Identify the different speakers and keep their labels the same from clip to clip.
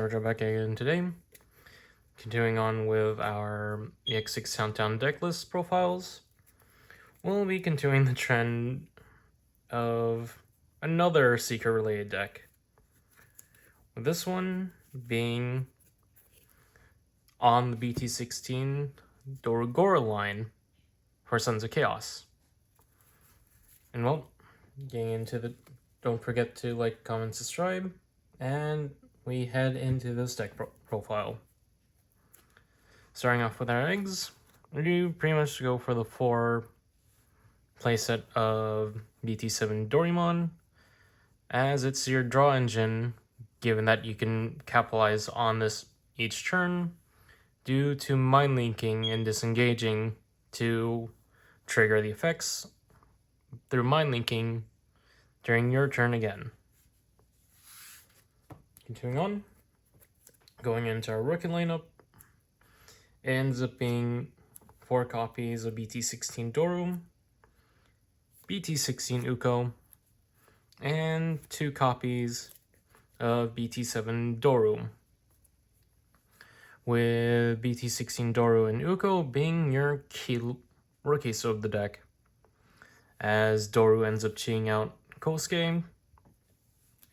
Speaker 1: Average back again today. Continuing on with our EX6 Countdown decklist profiles, we'll be continuing the trend of another Seeker-related deck. With this one being on the BT16 Dorugoramon line for Sons of Chaos. And well, getting into the... Don't forget to like, comment, subscribe, and we head into this deck profile. Starting off with our eggs, you pretty much go for the 4 playset of BT7 Dorugoramon, as it's your draw engine, given that you can capitalize on this each turn due to mind linking and disengaging to trigger the effects through mind linking during your turn again. Continuing on, going into our rookie lineup, it ends up being 4 copies of BT16 Doru, BT16 Uko, and 2 copies of BT7 Doru, with BT16 Doru and Uko being your key rookies of the deck, as Doru ends up cheating out Kosuke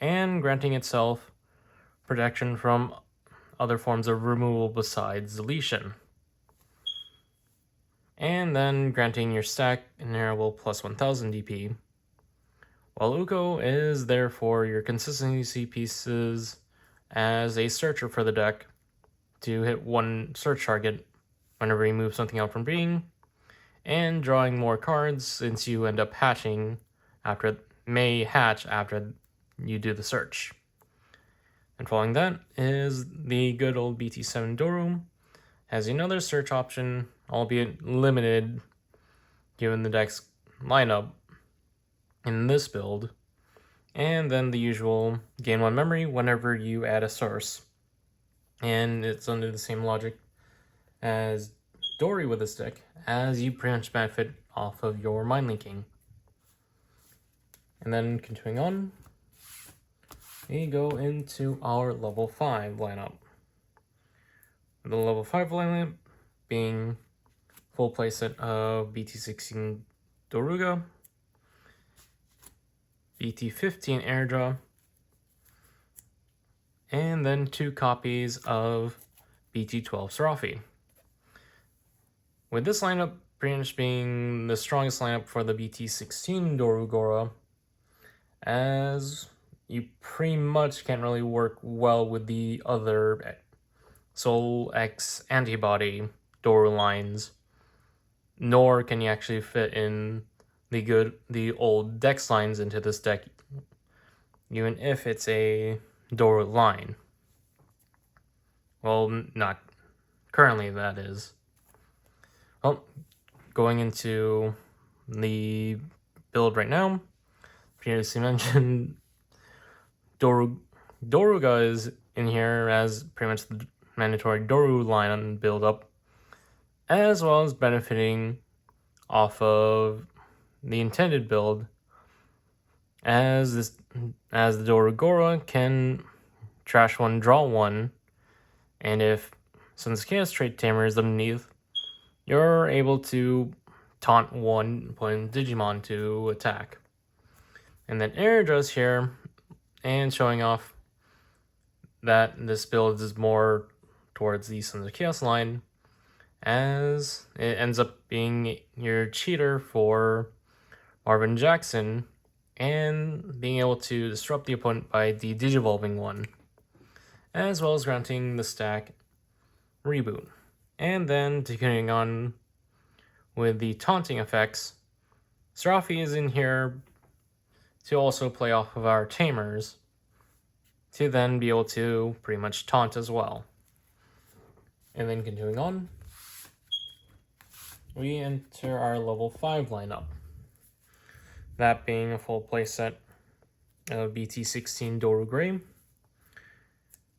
Speaker 1: and granting itself protection from other forms of removal besides deletion, and then granting your stack inheritable plus 1000 DP, while Uko is there for your consistency pieces as a searcher for the deck to hit 1 search target whenever you move something out from being, and drawing more cards since you end up hatching after you do the search. And following that is the good old BT7 Doru, has another search option, albeit limited given the deck's lineup in this build, and then the usual gain 1 memory whenever you add a source. And it's under the same logic as Doru with this deck, as you pretty much benefit off of your mind linking. And then continuing on, we go into our level 5 lineup. The level 5 lineup being full playset of BT16 Doruga, BT15 Airdra, and then 2 copies of BT12 Serafi. With this lineup pretty much being the strongest lineup for the BT16 Dorugoramon, as you pretty much can't really work well with the other Soul X antibody Doru lines, nor can you actually fit in the old Dex lines into this deck, even if it's a Doru line. Well, not currently, that is. Well, going into the build right now, previously mentioned, Doruga is in here as pretty much the mandatory Doru line build up, as well as benefiting off of the intended build, as the Dorugoramon can trash 1, draw 1, and if Sons of Chaos trait tamer is underneath, you're able to taunt 1 opponent Digimon to attack. And then Airdra here, and showing off that this build is more towards the Sons of Chaos line, as it ends up being your cheater for Marvin Jackson, and being able to disrupt the opponent by the Digivolving 1, as well as granting the stack reboot. And then continuing on with the taunting effects, Serafi is in here to also play off of our tamers, to then be able to pretty much taunt as well. And then continuing on, we enter our level 5 lineup. That being a full playset of BT16 Doru Grey,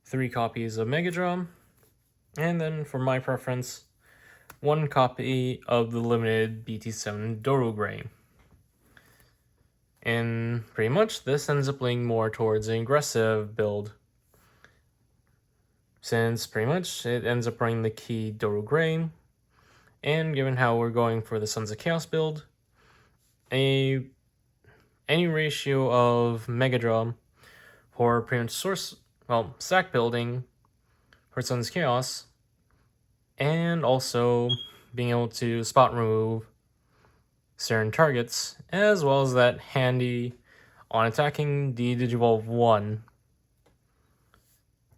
Speaker 1: 3 copies of Megadrum, and then for my preference, 1 copy of the limited BT7 Doru Grey. And pretty much this ends up leaning more towards an aggressive build, since pretty much it ends up running the key Doru Gray, and given how we're going for the Sons of Chaos build, any ratio of Mega Draw for pretty much stack building for Sons of Chaos, and also being able to spot remove certain targets, as well as that handy on attacking the Digivolve 1.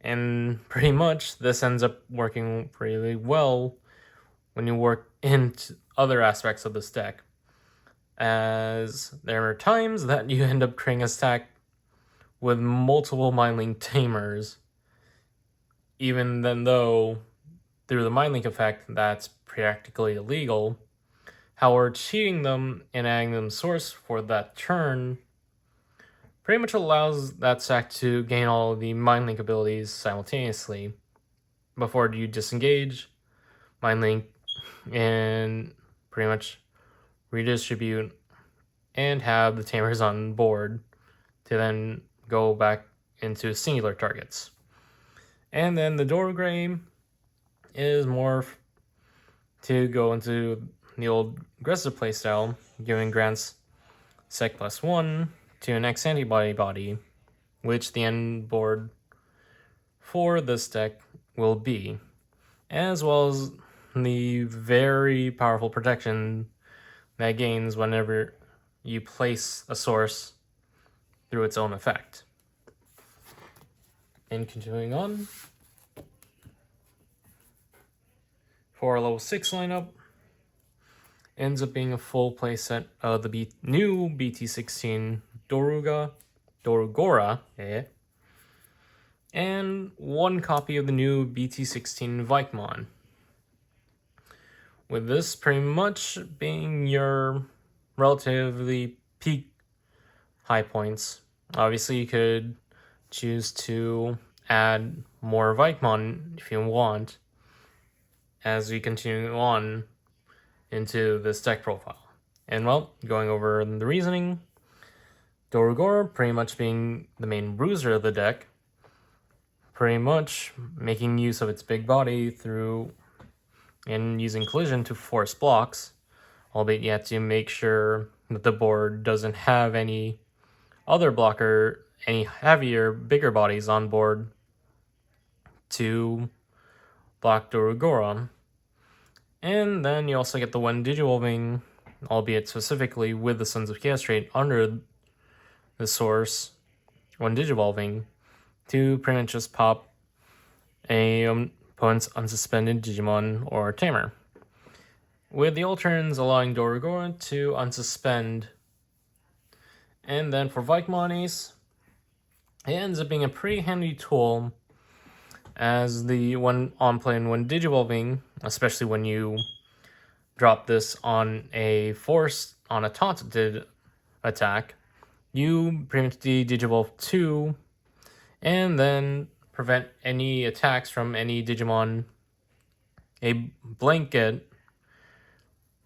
Speaker 1: And pretty much this ends up working really well when you work into other aspects of this deck, as there are times that you end up creating a stack with multiple Mindlink Tamers, even then though through the Mindlink effect that's practically illegal. However, cheating them and adding them source for that turn pretty much allows that stack to gain all the Mindlink abilities simultaneously before you disengage, Mindlink, and pretty much redistribute and have the Tamers on board to then go back into singular targets. And then the Doru Gray is more to go into the old aggressive playstyle, giving grants sec +1 to an X antibody body, which the end board for this deck will be, as well as the very powerful protection that gains whenever you place a source through its own effect. And continuing on, for our level 6 lineup, ends up being a full playset of the new BT16 Dorugora, and one copy of the new BT16 Vikemon. With this pretty much being your relatively peak high points. Obviously, you could choose to add more Vikemon if you want as we continue on into this deck profile. And well, going over the reasoning, Dorugora pretty much being the main bruiser of the deck, pretty much making use of its big body through and using collision to force blocks, albeit you have to make sure that the board doesn't have any other blocker, any heavier, bigger bodies on board to block Dorugora. And then you also get the one Digivolving, albeit specifically with the Sons of Chaos trait under the source, one Digivolving, to pretty much just pop a opponent's unsuspended Digimon or Tamer, with the alterns allowing Dorugora to unsuspend. And then for Vikemon, it ends up being a pretty handy tool as the one on play and one Digivolving, especially when you drop this on a force on a taunted attack, you pretty much Digivolve 2 and then prevent any attacks from any Digimon, a blanket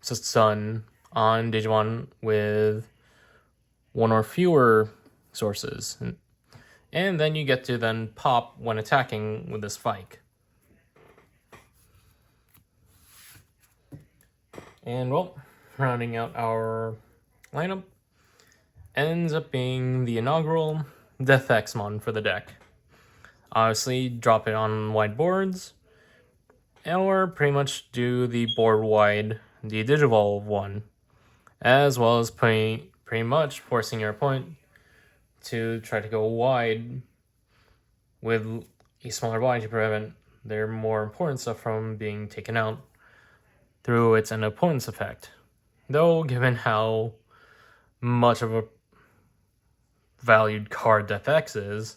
Speaker 1: stun on Digimon with one or fewer sources. And then you get to then pop when attacking with this Vike. And well, rounding out our lineup ends up being the inaugural Death Xmon for the deck. Obviously, drop it on wide boards, or pretty much do the board wide, the Digivolve one, as well as pretty much forcing your opponent to try to go wide with a smaller body to prevent their more important stuff from being taken out through its an opponent's effect. Though, given how much of a valued card Death X is,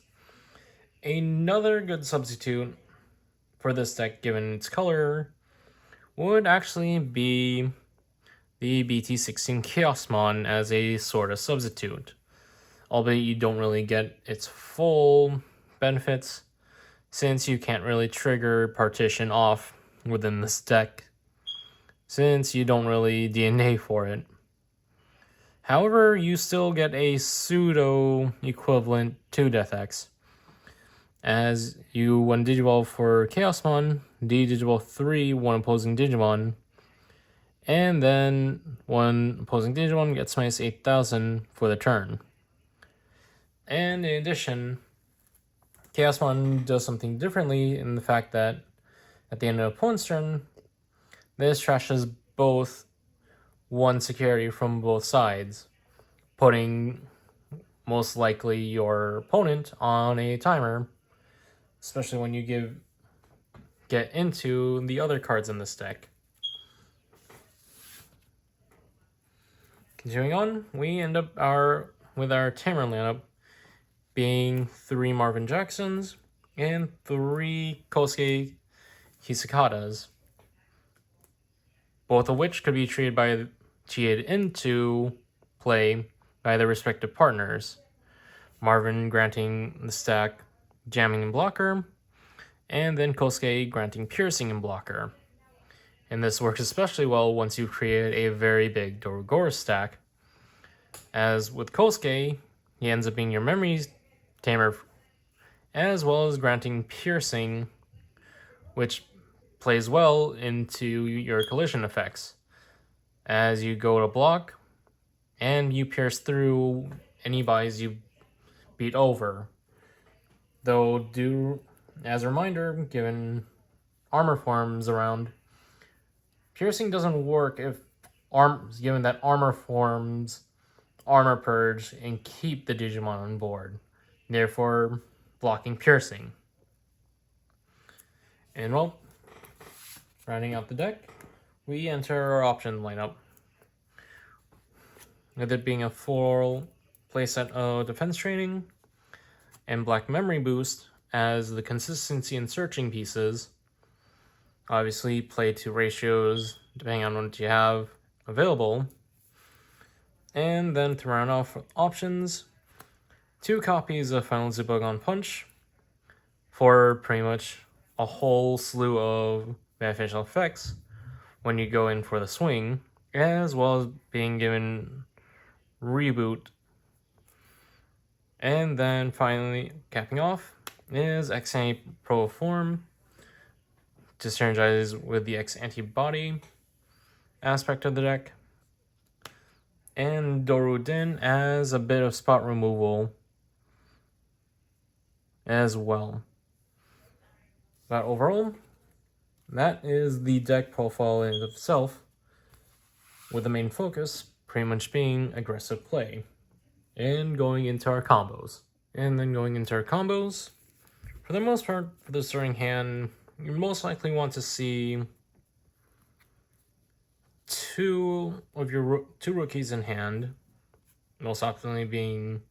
Speaker 1: another good substitute for this deck, given its color, would actually be the BT16 Chaosmon as a sort of substitute. Albeit you don't really get its full benefits, since you can't really trigger partition off within this deck, since you don't really DNA for it. However, you still get a pseudo equivalent to Death X, as you, when Digivolve for Chaosmon, de-Digivolve 3 one opposing Digimon, and then one opposing Digimon gets minus 8,000 for the turn. And in addition, Chaosmon does something differently in the fact that at the end of the opponent's turn, this trashes both one security from both sides, putting most likely your opponent on a timer, especially when you get into the other cards in this deck. Continuing on, we end up with our tamer lineup being 3 Marvin Jacksons and 3 Kosuke Hisakatas, both of which could be cheated into play by their respective partners. Marvin granting the stack jamming and blocker, and then Kosuke granting piercing and blocker. And this works especially well once you've created a very big Dorugora stack, as with Kosuke, he ends up being your memory tamer, as well as granting piercing, which plays well into your collision effects, as you go to block, and you pierce through any buys you beat over. Though, as a reminder, given armor forms around, piercing doesn't work given that armor forms armor purge and keep the Digimon on board, therefore blocking piercing. And well, rounding out the deck, we enter our option lineup, with it being a full playset of defense training and black memory boost as the consistency and searching pieces. Obviously, play to ratios depending on what you have available. And then to round off options, 2 copies of Final Zubogon Punch for pretty much a whole slew of beneficial effects when you go in for the swing, as well as being given reboot. And then finally, capping off, is X-Anti Pro Form to synergize with the X-Antibody aspect of the deck, and Doru Din as a bit of spot removal as well. But overall, that is the deck profile in itself, with the main focus pretty much being aggressive play and going into our combos. And then going into our combos, for the most part, for the starting hand, you most likely want to see 2 rookies in hand, most optimally being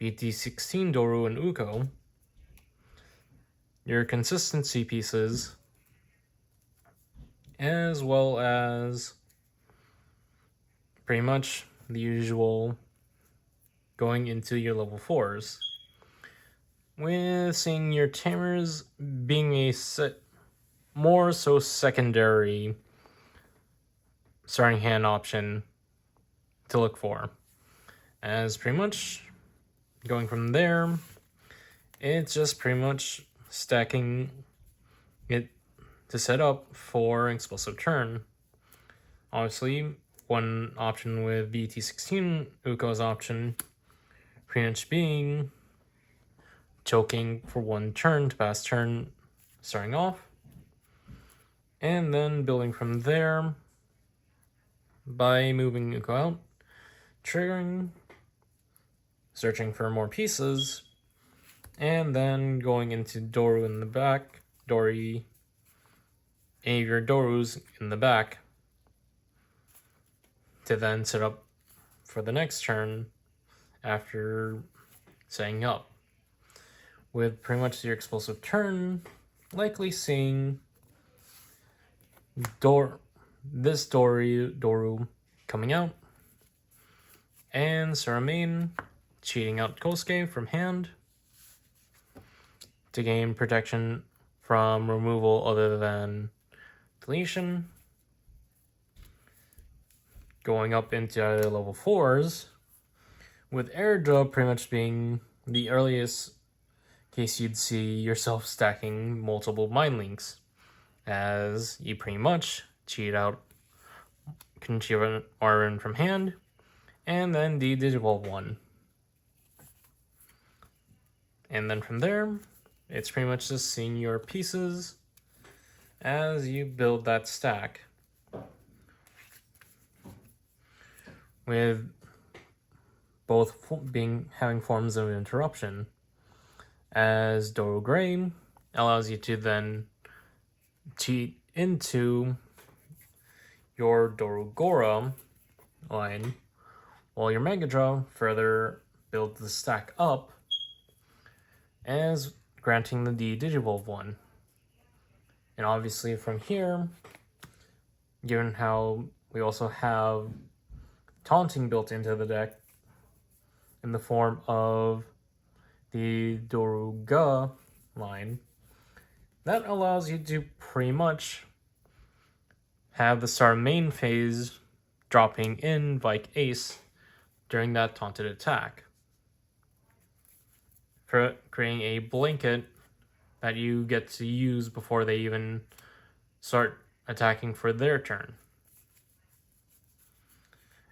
Speaker 1: BT16 Doru and Uko, your consistency pieces, as well as pretty much the usual going into your level 4s, with seeing your tamers being a more so secondary starting hand option to look for, as pretty much going from there, it's just pretty much stacking it to set up for an explosive turn. Obviously, one option with BT16 Uko's option pretty much being choking for 1 turn to pass turn starting off, and then building from there by moving Uko out, triggering, searching for more pieces, and then going into Doru in the back, any of your Dorus in the back, to then set up for the next turn after setting up, with pretty much your explosive turn likely seeing this Doru coming out, and Saramain cheating out Kosuke from hand to gain protection from removal other than deletion, going up into either level 4s, with Airdrop pretty much being the earliest case you'd see yourself stacking multiple mind links, as you pretty much can cheat out Arwen from hand, and then de-digivolve one. And then from there, it's pretty much just seeing your pieces as you build that stack, with both having forms of interruption, as Doru Gray allows you to then cheat into your Dorugora line, while your Megadra further builds the stack up as granting the de-digivolve one. And obviously from here, given how we also have taunting built into the deck in the form of the Doruga line, that allows you to pretty much have the start main phase dropping in like Ace during that taunted attack, for creating a blanket that you get to use before they even start attacking for their turn.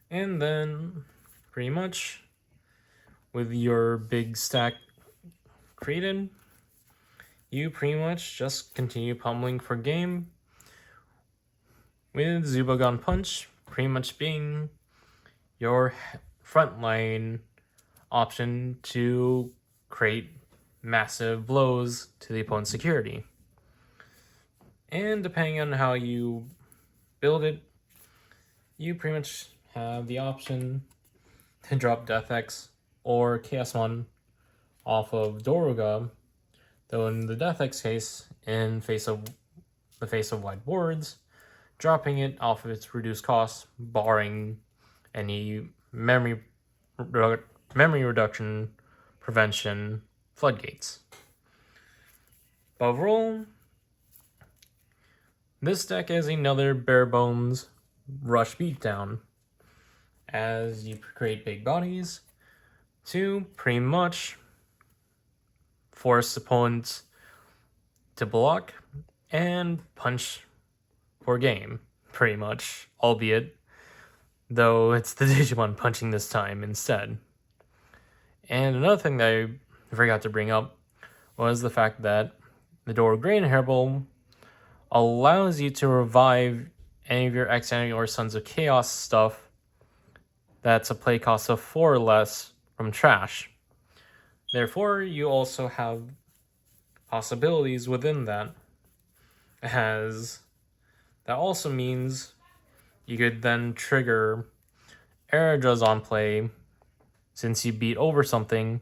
Speaker 1: And then, pretty much, with your big stack created, you pretty much just continue pummeling for game, with Zubagon Punch pretty much being your frontline option to create massive blows to the opponent's security. And depending on how you build it, you pretty much have the option to drop Death X or Chaosmon off of Doruga, though in the Death X case, in the face of wide boards, dropping it off of its reduced cost, barring any memory reduction prevention floodgates. But overall, this deck is another bare bones rush beatdown, as you create big bodies to pretty much force opponents to block and punch for game, pretty much, albeit though it's the Digimon punching this time instead. And another thing that I forgot to bring up was the fact that the Doru Grain Hairball allows you to revive any of your X Enemy or Sons of Chaos stuff that's a play cost of 4 or less from trash. Therefore, you also have possibilities within that, as that also means you could then trigger Aerodra's on play, since you beat over something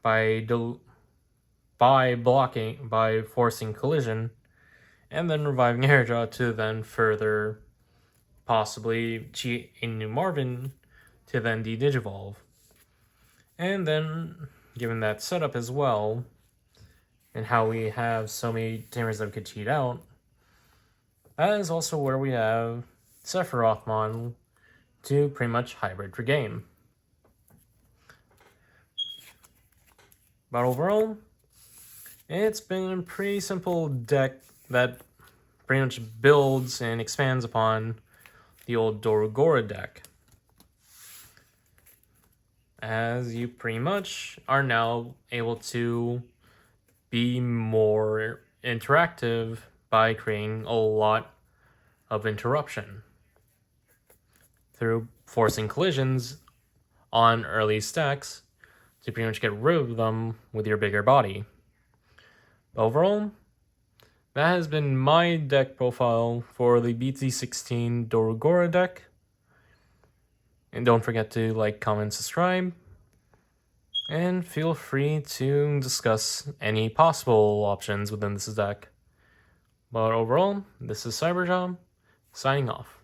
Speaker 1: by forcing collision, and then reviving Aerodra to then further possibly cheat a new Marvin to then de-digivolve. And then, given that setup as well, and how we have so many tamers that we could cheat out, that is also where we have Sephirothmon to pretty much hybrid for game. But overall, it's been a pretty simple deck that pretty much builds and expands upon the old Dorugora deck, as you pretty much are now able to be more interactive by creating a lot of interruption through forcing collisions on early stacks to pretty much get rid of them with your bigger body. Overall, that has been my deck profile for the BT16 Dorugora deck. And don't forget to like, comment, subscribe. And feel free to discuss any possible options within this deck. But overall, this is Cyberjaw, signing off.